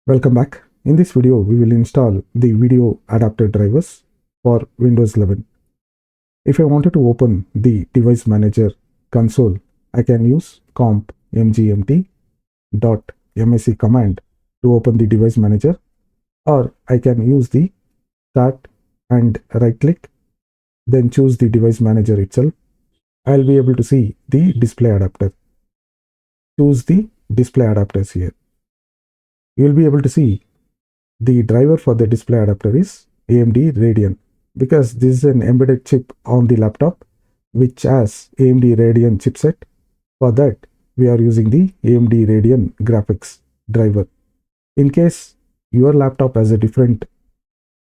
Welcome back. In this video, we will install the video adapter drivers for Windows 11. If I wanted to open the device manager console, I can use 𝐾𝐞𝐬𝐜𝐫𝐢𝐩𝐭𝐢𝐨 command to open the device manager, or I can use the start and right click, then choose the device manager itself. I'll be able to see the display adapter. Choose the display adapters here. You will be able to see the driver for the display adapter is AMD Radeon, because this is an embedded chip on the laptop which has AMD Radeon chipset. For that, we are using the AMD Radeon graphics driver. In case your laptop has a different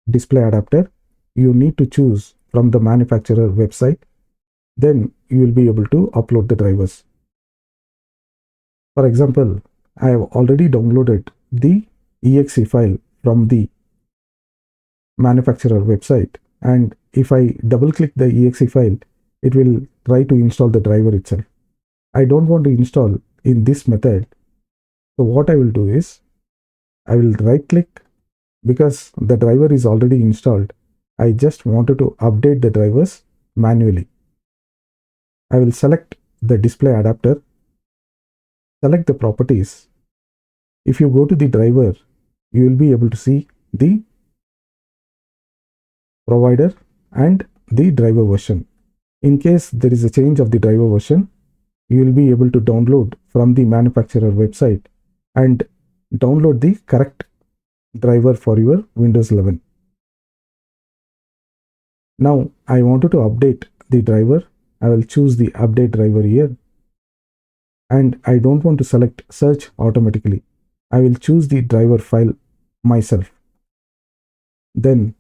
display adapter, you need to choose from the manufacturer website. Then you will be able to upload the drivers. For example, I have already downloaded the exe file from the manufacturer website, and if I double click the exe file, it will try to install the driver itself. I don't want to install in this method, so what I will do is I will right click. Because the driver is already installed, I just wanted to update the drivers manually. I will select the display adapter, select the properties. If you go to the driver, you will be able to see the provider and the driver version. In case there is a change of the driver version, you will be able to download from the manufacturer website and download the correct driver for your Windows 11. Now I wanted to update the driver. I will choose the update driver here, and I don't want to select search automatically. I will choose the driver file myself. Then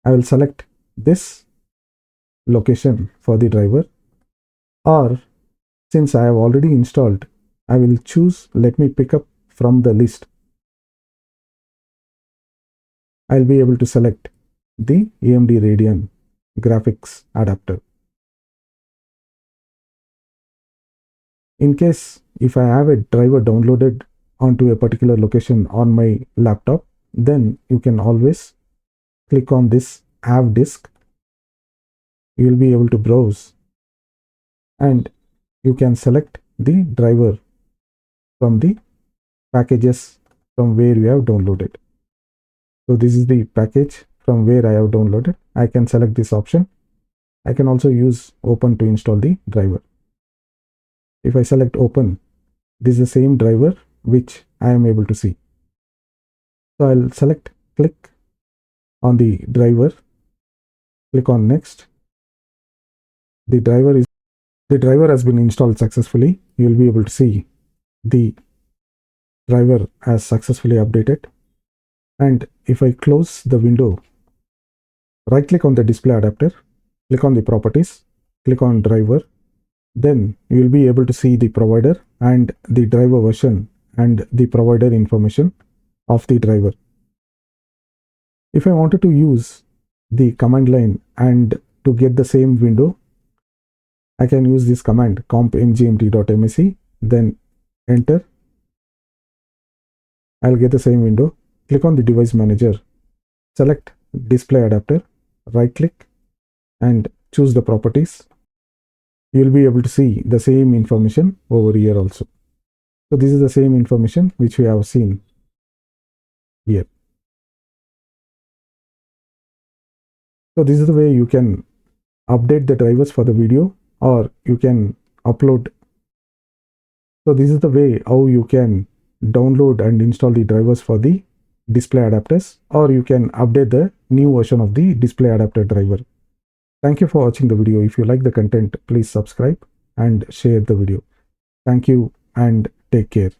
I will select this location for the driver, or since I have already installed, I will choose let me pick up from the list. I'll be able to select the AMD Radeon graphics adapter. In case if I have a driver downloaded onto a particular location on my laptop, then you can always click on this have disk. You will be able to browse and you can select the driver from the packages from where you have downloaded. So this is the package from where I have downloaded. I can select this option. I can also use open to install the driver. If I select open, this is the same driver which I am able to see. So I'll select click on the driver, click on next. The driver has been installed successfully. You will be able to see the driver has successfully updated. And if I close the window, right click on the display adapter, click on the properties, click on driver, then you will be able to see the provider and the driver version and the provider information of the driver. If I wanted to use the command line and to get the same window, I can use this command compmgmt.msc, then enter. I'll get the same window. Click on the device manager, select display adapter, right click and choose the properties. You will be able to see the same information over here also. So this is the same information which we have seen here. So this is the way you can update the drivers for the video, or you can upload. So this is the way how you can download and install the drivers for the display adapters, or you can update the new version of the display adapter driver. Thank you for watching the video. If you like the content, please subscribe and share the video. Thank you and take care.